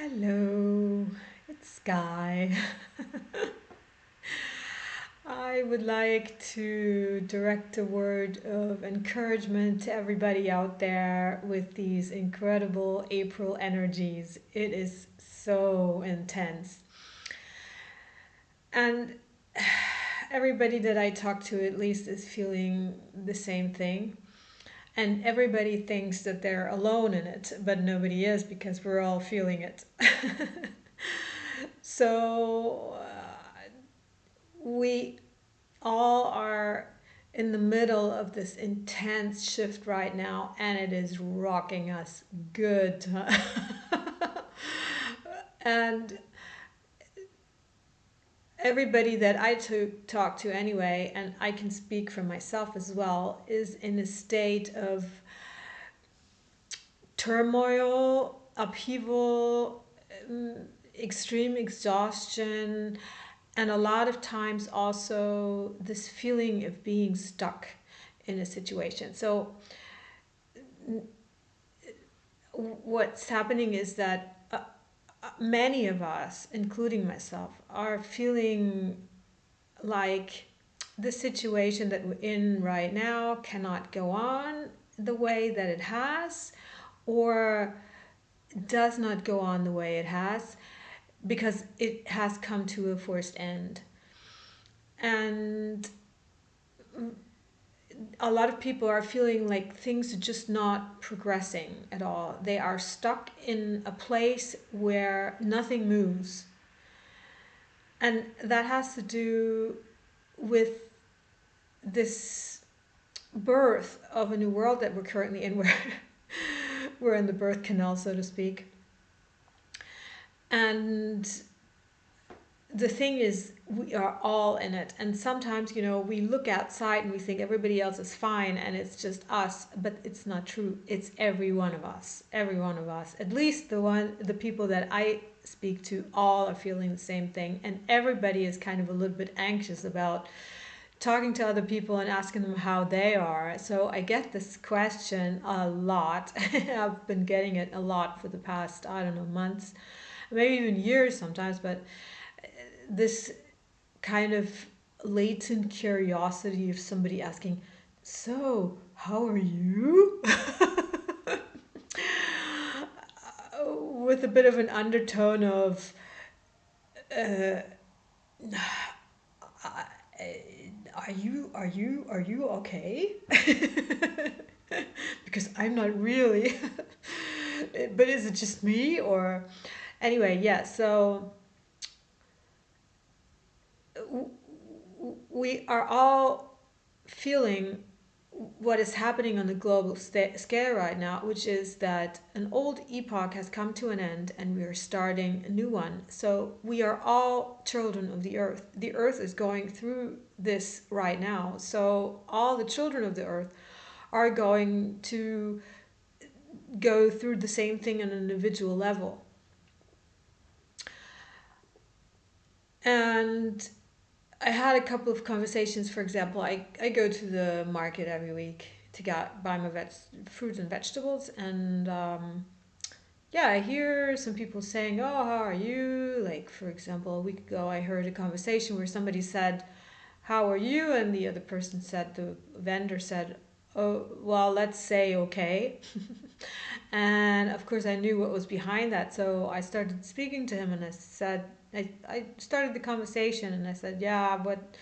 Hello, it's Sky. I would like to direct a word of encouragement to everybody out there with these incredible April energies. It is so intense. And everybody that I talk to, at least, is feeling the same thing. And everybody thinks that they're alone in it, but nobody is because we're all feeling it. So we all are in the middle of this intense shift right now, and it is rocking us good. And everybody that talk to anyway, and I can speak for myself as well, is in a state of turmoil, upheaval, extreme exhaustion, and a lot of times also this feeling of being stuck in a situation. So what's happening is that many of us, including myself, are feeling like the situation that we're in right now cannot go on the way that it has, or does not go on the way it has, because it has come to a forced end. And a lot of people are feeling like things are just not progressing at all. They are stuck in a place where nothing moves. And that has to do with this birth of a new world that we're currently in, where we're in the birth canal, so to speak. And the thing is, we are all in it. And sometimes, we look outside and we think everybody else is fine and it's just us, but it's not true. It's every one of us. Every one of us. At least the people that I speak to, all are feeling the same thing. And everybody is kind of a little bit anxious about talking to other people and asking them how they are. So I get this question a lot. I've been getting it a lot for the past, I don't know, months, maybe even years sometimes, but this kind of latent curiosity of somebody asking, so how are you? With a bit of an undertone of, uh, are you okay? Because I'm not really. But is it just me? Or anyway, yeah, so we are all feeling what is happening on the global scale right now, which is that an old epoch has come to an end and we are starting a new one. So we are all children of the earth. The earth is going through this right now. So all the children of the earth are going to go through the same thing on an individual level. And I had a couple of conversations. For example, I go to the market every week to buy my fruits and vegetables, and yeah, I hear some people saying, "Oh, how are you?" Like, for example, a week ago, I heard a conversation where somebody said, "How are you?" and the other person said, the vendor said, "Oh, well, let's say okay." And of course, I knew what was behind that, so I started speaking to him, and I said, I started the conversation, and I said, "Yeah, what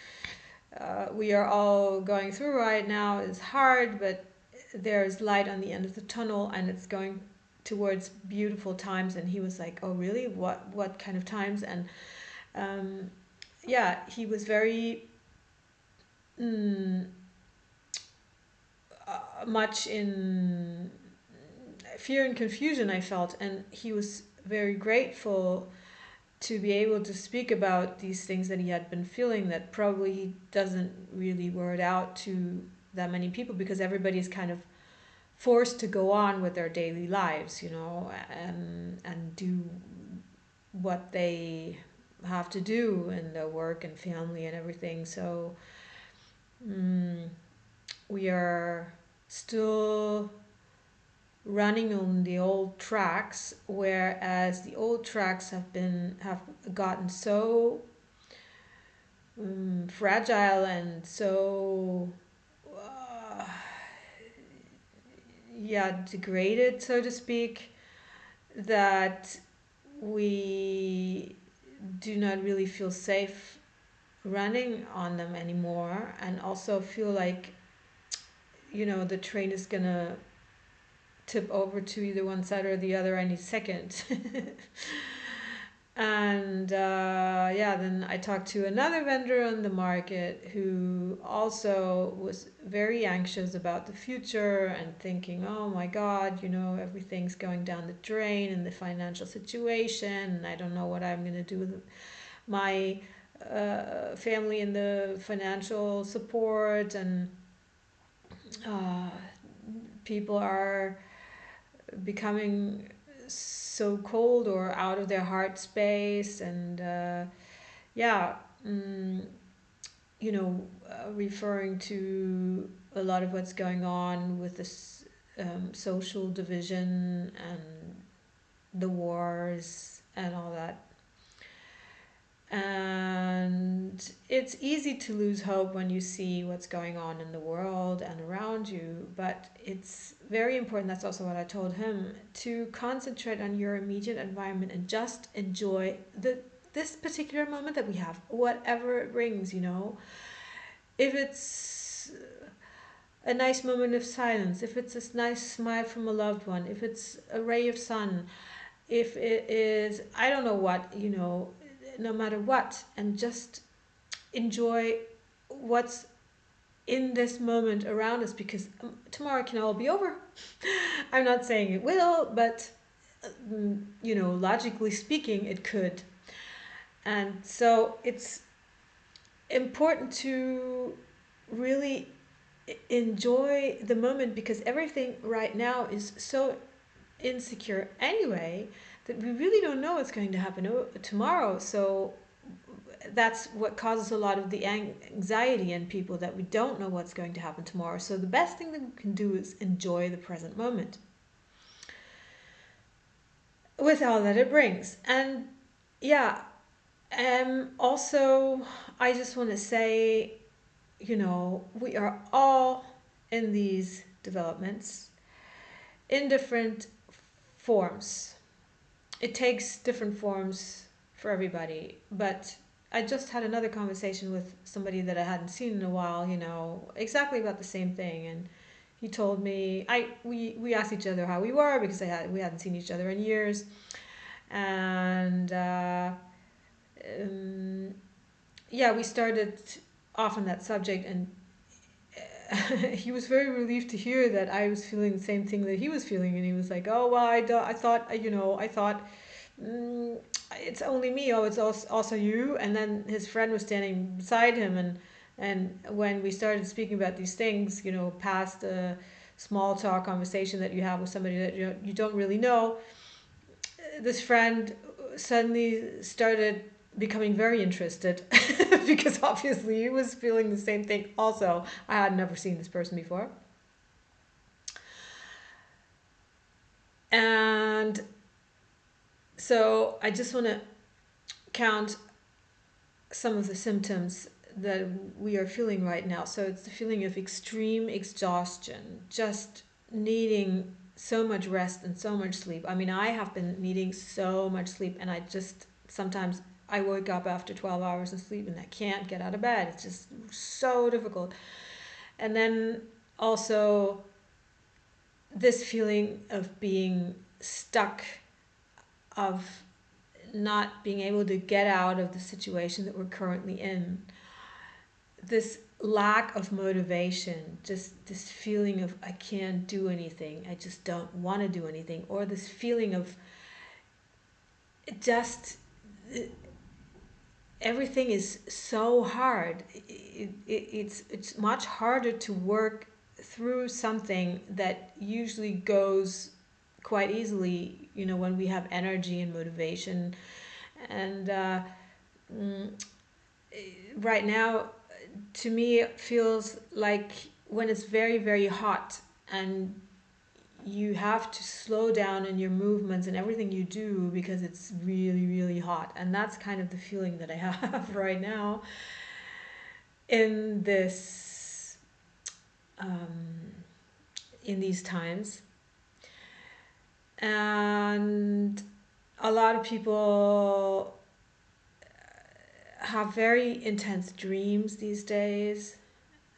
we are all going through right now is hard, but there's light on the end of the tunnel, and it's going towards beautiful times." And he was like, "Oh, really? What kind of times?" And um, yeah, he was very mm, much in fear and confusion, I felt, and he was very grateful to be able to speak about these things that he had been feeling, that probably he doesn't really word out to that many people, because everybody's kind of forced to go on with their daily lives, and do what they have to do in their work and family and everything. So we are still running on the old tracks, whereas the old tracks have gotten so fragile and so uh, yeah, degraded, so to speak, that we do not really feel safe running on them anymore, and also feel like, the train is gonna tip over to either one side or the other any second. And yeah, then I talked to another vendor on the market who also was very anxious about the future and thinking, oh my God, everything's going down the drain in the financial situation, and I don't know what I'm going to do with my family and the financial support, and uh, people are becoming so cold or out of their heart space, and yeah, mm, referring to a lot of what's going on with this social division and the wars and all that. And it's easy to lose hope when you see what's going on in the world and around you, but it's very important, that's also what I told him, to concentrate on your immediate environment and just enjoy this particular moment that we have, whatever it brings. If it's a nice moment of silence, if it's a nice smile from a loved one, if it's a ray of sun, if it is, I don't know what, no matter what, and just enjoy what's in this moment around us, because tomorrow can all be over. I'm not saying it will, but logically speaking, it could. And so it's important to really enjoy the moment, because everything right now is so insecure anyway that we really don't know what's going to happen tomorrow. So that's what causes a lot of the anxiety in people, that we don't know what's going to happen tomorrow. So the best thing that we can do is enjoy the present moment with all that it brings. And yeah, also, I just want to say, we are all in these developments in different forms. It takes different forms for everybody, but I just had another conversation with somebody that I hadn't seen in a while, exactly about the same thing. And he told me, we asked each other how we were, because we hadn't seen each other in years. And um, yeah, we started off on that subject, and he was very relieved to hear that I was feeling the same thing that he was feeling. And he was like, oh, well, I thought, mm, it's only me. Oh, it's also you. And then his friend was standing beside him, and when we started speaking about these things, past a small talk conversation that you have with somebody that you don't really know, this friend suddenly started becoming very interested, because obviously he was feeling the same thing also. I had never seen this person before. And so I just want to count some of the symptoms that we are feeling right now. So it's the feeling of extreme exhaustion, just needing so much rest and so much sleep. I mean, I have been needing so much sleep, and I just sometimes I wake up after 12 hours of sleep and I can't get out of bed. It's just so difficult. And then also this feeling of being stuck, of not being able to get out of the situation that we're currently in. This lack of motivation, just this feeling of I can't do anything, I just don't want to do anything, or this feeling of just everything is so hard. It's much harder to work through something that usually goes quite easily, when we have energy and motivation. And mm, right now, to me, it feels like when it's very, very hot, and you have to slow down in your movements and everything you do because it's really, really hot. And that's kind of the feeling that I have right now in this, um, in these times. And a lot of people have very intense dreams these days,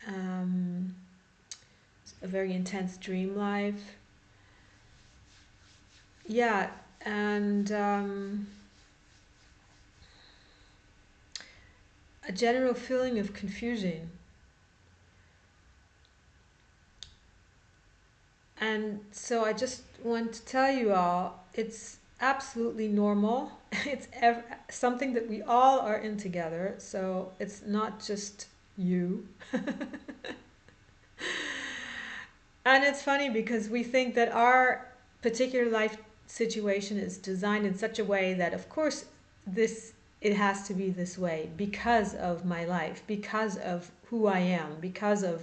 um, a very intense dream life. Yeah, and a general feeling of confusion. And so I just want to tell you all, it's absolutely normal. It's something that we all are in together. So it's not just you. And it's funny because we think that our particular life situation is designed in such a way that, of course, this it has to be this way because of my life, because of who I am, because of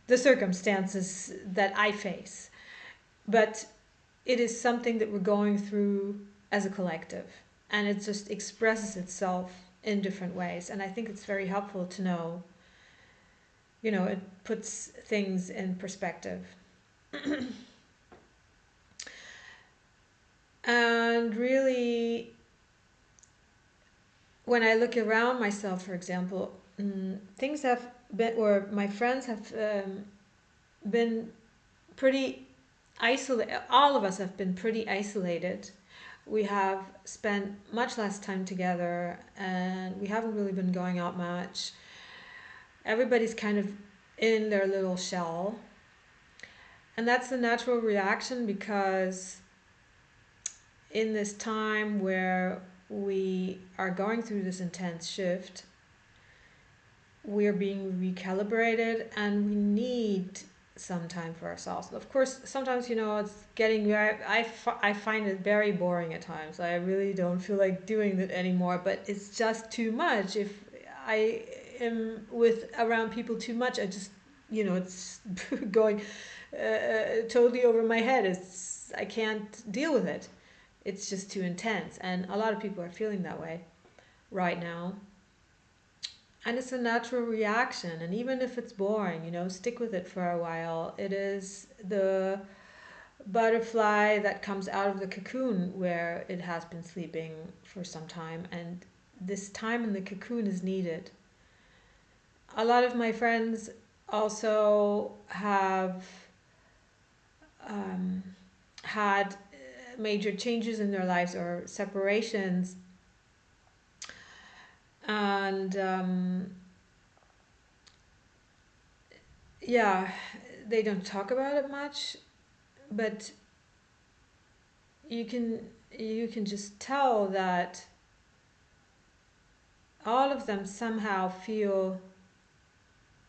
the circumstances that I face. But it is something that we're going through as a collective, and it just expresses itself in different ways. And I think it's very helpful to know, it puts things in perspective. And really, when I look around myself, for example, things have been, or my friends have been pretty isolated. All of us have been pretty isolated. We have spent much less time together, and we haven't really been going out much. Everybody's kind of in their little shell. And that's the natural reaction because in this time where we are going through this intense shift, we're being recalibrated and we need some time for ourselves. Of course, sometimes, it's getting very, I find it very boring at times. I really don't feel like doing that anymore, but it's just too much. If I am around people too much, I just, it's going totally over my head. I can't deal with it. It's just too intense. And a lot of people are feeling that way right now. And it's a natural reaction. And even if it's boring, stick with it for a while. It is the butterfly that comes out of the cocoon where it has been sleeping for some time. And this time in the cocoon is needed. A lot of my friends also have had major changes in their lives or separations. And yeah, they don't talk about it much, but you can just tell that all of them somehow feel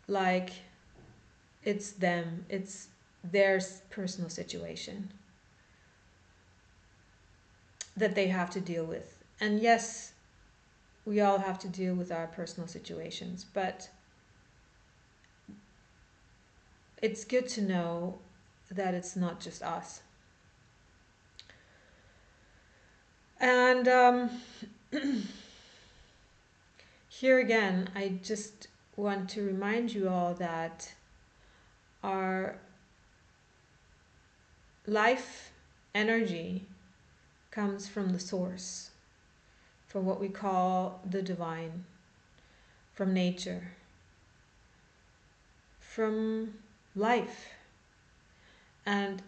like it's them, it's their personal situation that they have to deal with. And yes, we all have to deal with our personal situations, but it's good to know that it's not just us. And here again, I just want to remind you all that our life energy comes from the source, from what we call the divine, from nature, from life. And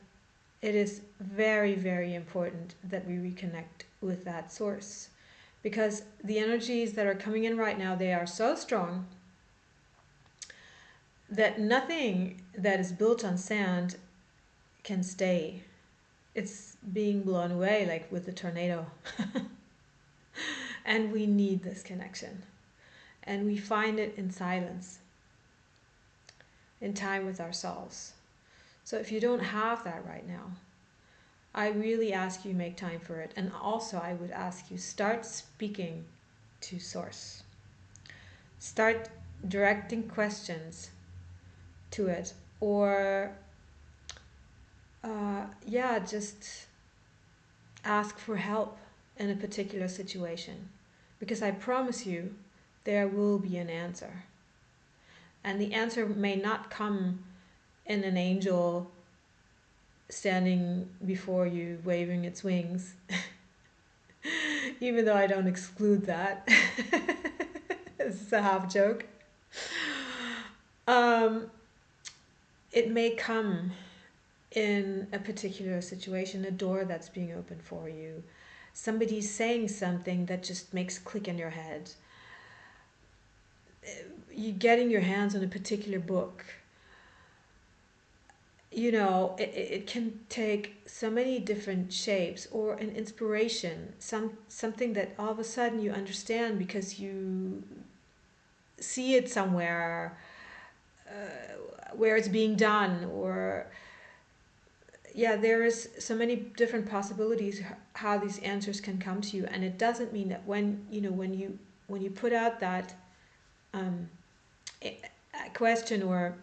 it is very, very important that we reconnect with that source, because the energies that are coming in right now, they are so strong that nothing that is built on sand can stay. It's being blown away like with the tornado. And we need this connection. And we find it in silence, in time with ourselves. So if you don't have that right now, I really ask you make time for it. And also I would ask you, start speaking to source. Start directing questions to it, or yeah, just ask for help in a particular situation. Because I promise you, there will be an answer. And the answer may not come in an angel standing before you waving its wings, even though I don't exclude that. This is a half joke. Um, it may come in a particular situation, a door that's being opened for you, somebody's saying something that just makes click in your head, you getting your hands on a particular book. It can take so many different shapes, or an inspiration, something that all of a sudden you understand because you see it somewhere, where it's being done, or yeah, there is so many different possibilities how these answers can come to you. And it doesn't mean that when you put out that um, question, or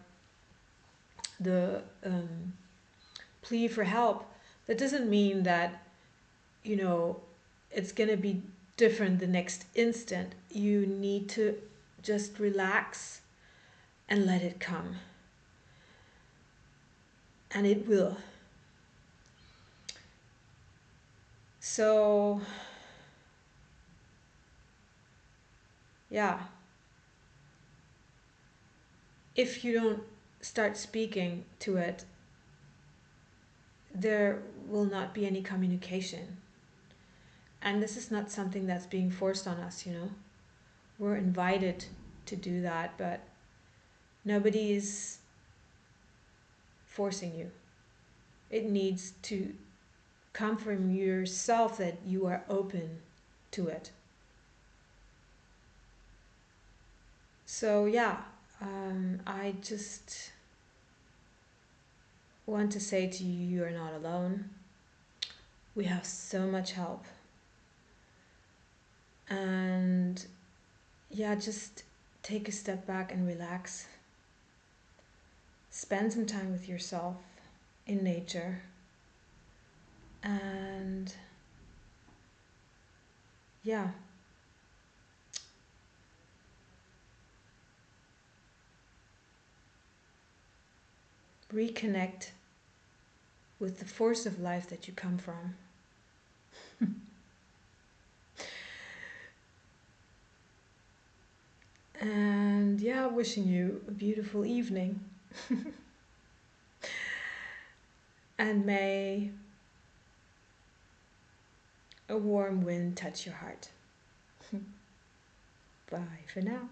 the plea for help, that doesn't mean that you know it's going to be different the next instant. You need to just relax and let it come, and it will. So yeah, if you don't start speaking to it, there will not be any communication. And this is not something that's being forced on us. We're invited to do that, but nobody's forcing you. It needs to come from yourself that you are open to it. So, yeah, I just want to say to you, you are not alone. We have so much help. And yeah, just take a step back and relax. Spend some time with yourself in nature. And yeah, reconnect with the force of life that you come from. And yeah, wishing you a beautiful evening. And may a warm wind touch your heart. Bye for now.